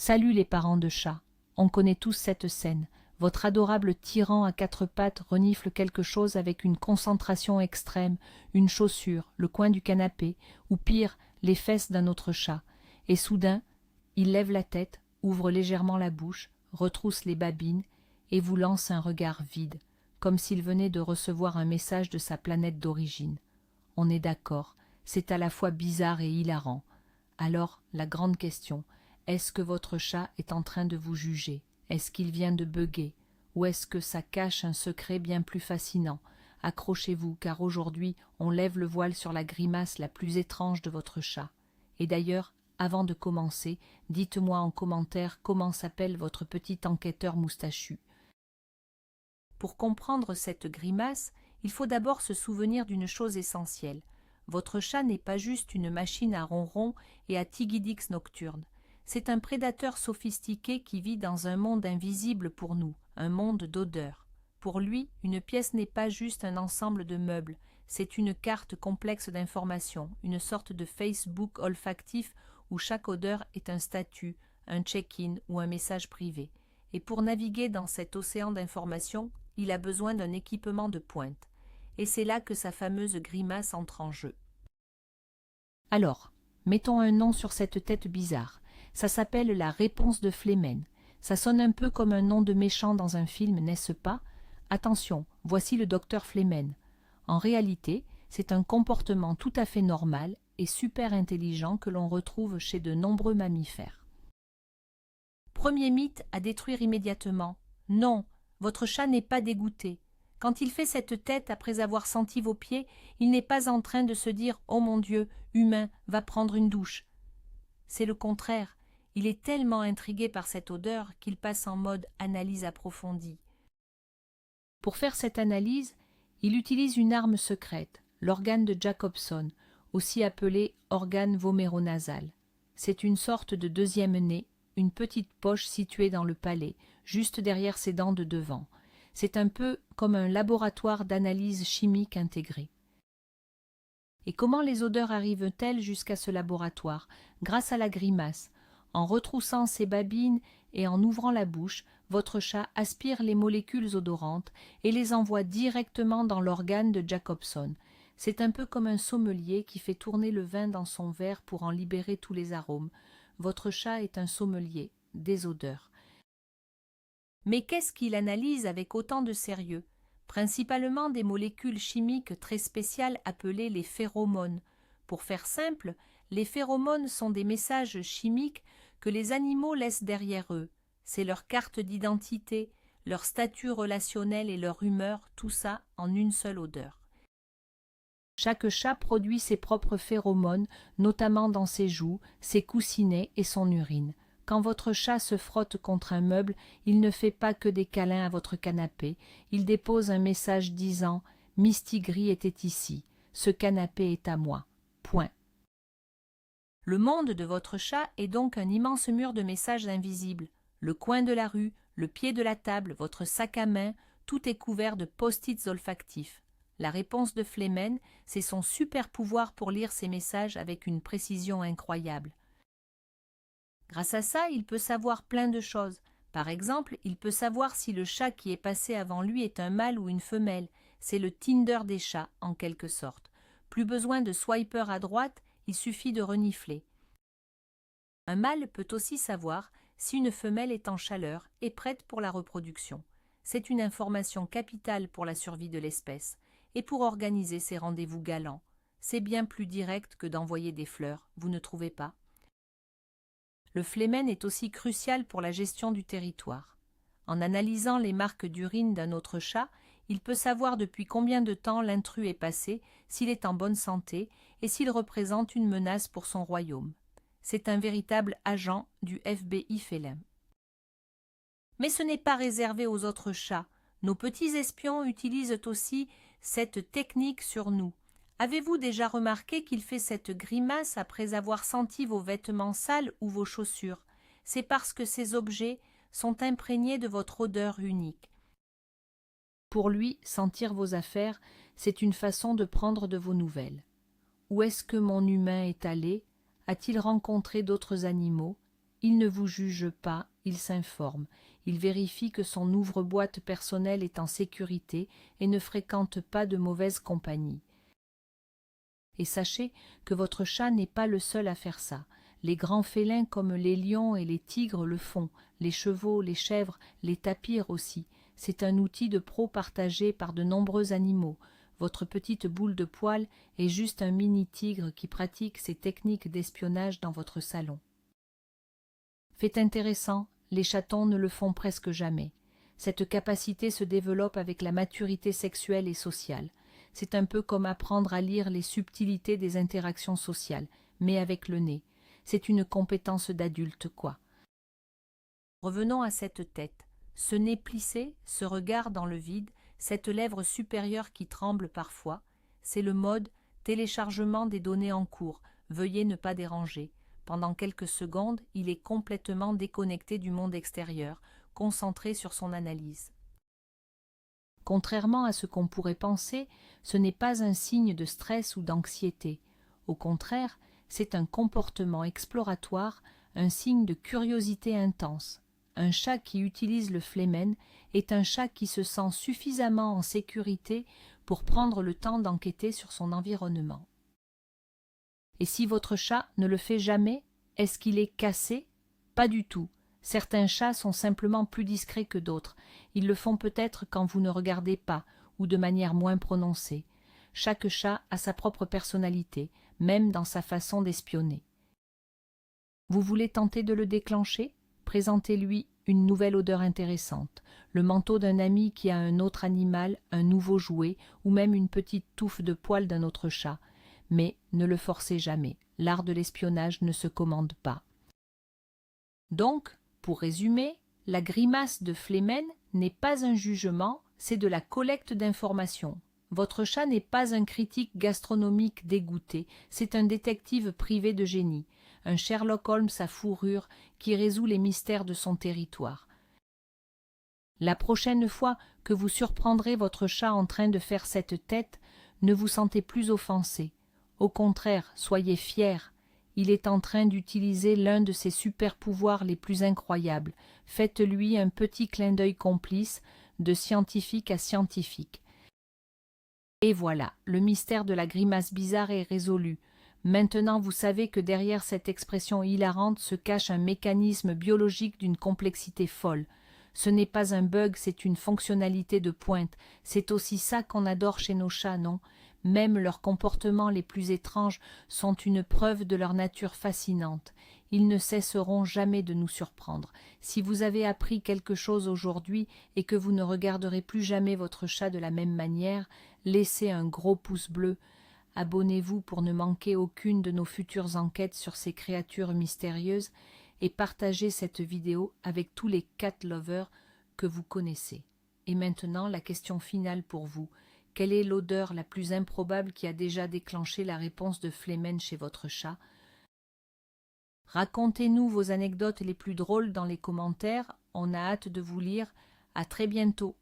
Salut les parents de chats. On connaît tous cette scène. Votre adorable tyran à quatre pattes renifle quelque chose avec une concentration extrême, une chaussure, le coin du canapé, ou pire, les fesses d'un autre chat. Et soudain, il lève la tête, ouvre légèrement la bouche, retrousse les babines, et vous lance un regard vide, comme s'il venait de recevoir un message de sa planète d'origine. On est d'accord, c'est à la fois bizarre et hilarant. Alors, la grande question, est-ce que votre chat est en train de vous juger? Est-ce qu'il vient de bugger? Ou est-ce que ça cache un secret bien plus fascinant? Accrochez-vous, car aujourd'hui, on lève le voile sur la grimace la plus étrange de votre chat. Et d'ailleurs, avant de commencer, dites-moi en commentaire comment s'appelle votre petit enquêteur moustachu. Pour comprendre cette grimace, il faut d'abord se souvenir d'une chose essentielle. Votre chat n'est pas juste une machine à ronron et à tigidix nocturne. C'est un prédateur sophistiqué qui vit dans un monde invisible pour nous, un monde d'odeurs. Pour lui, une pièce n'est pas juste un ensemble de meubles, c'est une carte complexe d'informations, une sorte de Facebook olfactif où chaque odeur est un statut, un check-in ou un message privé. Et pour naviguer dans cet océan d'informations, il a besoin d'un équipement de pointe. Et c'est là que sa fameuse grimace entre en jeu. Alors, mettons un nom sur cette tête bizarre. Ça s'appelle la réponse de Flemen. Ça sonne un peu comme un nom de méchant dans un film, n'est-ce pas? Attention, voici le docteur Flemen. En réalité, c'est un comportement tout à fait normal et super intelligent que l'on retrouve chez de nombreux mammifères. Premier mythe à détruire immédiatement. Non, votre chat n'est pas dégoûté. Quand il fait cette tête après avoir senti vos pieds, il n'est pas en train de se dire « Oh mon Dieu, humain, va prendre une douche ». C'est le contraire. Il est tellement intrigué par cette odeur qu'il passe en mode analyse approfondie. Pour faire cette analyse, il utilise une arme secrète, l'organe de Jacobson, aussi appelé organe voméronasal. C'est une sorte de deuxième nez, une petite poche située dans le palais, juste derrière ses dents de devant. C'est un peu comme un laboratoire d'analyse chimique intégré. Et comment les odeurs arrivent-elles jusqu'à ce laboratoire? Grâce à la grimace. En retroussant ses babines et en ouvrant la bouche, votre chat aspire les molécules odorantes et les envoie directement dans l'organe de Jacobson. C'est un peu comme un sommelier qui fait tourner le vin dans son verre pour en libérer tous les arômes. Votre chat est un sommelier, des odeurs. Mais qu'est-ce qu'il analyse avec autant de sérieux? Principalement des molécules chimiques très spéciales appelées les phéromones. Pour faire simple, les phéromones sont des messages chimiques que les animaux laissent derrière eux. C'est leur carte d'identité, leur statut relationnel et leur humeur, tout ça en une seule odeur. Chaque chat produit ses propres phéromones, notamment dans ses joues, ses coussinets et son urine. Quand votre chat se frotte contre un meuble, il ne fait pas que des câlins à votre canapé, il dépose un message disant « Mistigris était ici, ce canapé est à moi. » Point. Le monde de votre chat est donc un immense mur de messages invisibles. Le coin de la rue, le pied de la table, votre sac à main, tout est couvert de post-its olfactifs. La réponse de Flemen, c'est son super pouvoir pour lire ces messages avec une précision incroyable. Grâce à ça, il peut savoir plein de choses. Par exemple, il peut savoir si le chat qui est passé avant lui est un mâle ou une femelle. C'est le Tinder des chats, en quelque sorte. Plus besoin de swiper à droite, il suffit de renifler. Un mâle peut aussi savoir si une femelle est en chaleur et prête pour la reproduction. C'est une information capitale pour la survie de l'espèce et pour organiser ses rendez-vous galants. C'est bien plus direct que d'envoyer des fleurs, vous ne trouvez pas? Le flémen est aussi crucial pour la gestion du territoire. En analysant les marques d'urine d'un autre chat, il peut savoir depuis combien de temps l'intrus est passé, s'il est en bonne santé et s'il représente une menace pour son royaume. C'est un véritable agent du FBI félin. Mais ce n'est pas réservé aux autres chats. Nos petits espions utilisent aussi cette technique sur nous. Avez-vous déjà remarqué qu'il fait cette grimace après avoir senti vos vêtements sales ou vos chaussures? C'est parce que ces objets sont imprégnés de votre odeur unique. Pour lui, sentir vos affaires, c'est une façon de prendre de vos nouvelles. Où est-ce que mon humain est allé? A-t-il rencontré d'autres animaux? Il ne vous juge pas, il s'informe. Il vérifie que son ouvre-boîte personnel est en sécurité et ne fréquente pas de mauvaise compagnie. Et sachez que votre chat n'est pas le seul à faire ça. Les grands félins comme les lions et les tigres le font, les chevaux, les chèvres, les tapirs aussi. C'est un outil de pro partagé par de nombreux animaux. Votre petite boule de poil est juste un mini-tigre qui pratique ses techniques d'espionnage dans votre salon. Fait intéressant, les chatons ne le font presque jamais. Cette capacité se développe avec la maturité sexuelle et sociale. C'est un peu comme apprendre à lire les subtilités des interactions sociales, mais avec le nez. C'est une compétence d'adulte, quoi. Revenons à cette tête. Ce nez plissé, ce regard dans le vide, cette lèvre supérieure qui tremble parfois, c'est le mode téléchargement des données en cours. Veuillez ne pas déranger. Pendant quelques secondes, il est complètement déconnecté du monde extérieur, concentré sur son analyse. Contrairement à ce qu'on pourrait penser, ce n'est pas un signe de stress ou d'anxiété. Au contraire, c'est un comportement exploratoire, un signe de curiosité intense. Un chat qui utilise le flémen est un chat qui se sent suffisamment en sécurité pour prendre le temps d'enquêter sur son environnement. Et si votre chat ne le fait jamais, est-ce qu'il est cassé? Pas du tout. Certains chats sont simplement plus discrets que d'autres. Ils le font peut-être quand vous ne regardez pas, ou de manière moins prononcée. Chaque chat a sa propre personnalité, même dans sa façon d'espionner. Vous voulez tenter de le déclencher? Présentez-lui une nouvelle odeur intéressante, le manteau d'un ami qui a un autre animal, un nouveau jouet, ou même une petite touffe de poils d'un autre chat. Mais ne le forcez jamais, l'art de l'espionnage ne se commande pas. Donc, pour résumer, la grimace de Flémen n'est pas un jugement, c'est de la collecte d'informations. Votre chat n'est pas un critique gastronomique dégoûté, c'est un détective privé de génie, un Sherlock Holmes à fourrure qui résout les mystères de son territoire. La prochaine fois que vous surprendrez votre chat en train de faire cette tête, ne vous sentez plus offensé. Au contraire, soyez fiers. Il est en train d'utiliser l'un de ses super-pouvoirs les plus incroyables. Faites-lui un petit clin d'œil complice, de scientifique à scientifique. Et voilà, le mystère de la grimace bizarre est résolu. Maintenant vous savez que derrière cette expression hilarante se cache un mécanisme biologique d'une complexité folle. Ce n'est pas un bug, c'est une fonctionnalité de pointe. C'est aussi ça qu'on adore chez nos chats, non? Même leurs comportements les plus étranges sont une preuve de leur nature fascinante. Ils ne cesseront jamais de nous surprendre. Si vous avez appris quelque chose aujourd'hui et que vous ne regarderez plus jamais votre chat de la même manière, laissez un gros pouce bleu. Abonnez-vous pour ne manquer aucune de nos futures enquêtes sur ces créatures mystérieuses et partagez cette vidéo avec tous les cat lovers que vous connaissez. Et maintenant, la question finale pour vous. Quelle est l'odeur la plus improbable qui a déjà déclenché la réponse de Flémen chez votre chat? Racontez-nous vos anecdotes les plus drôles dans les commentaires. On a hâte de vous lire. À très bientôt.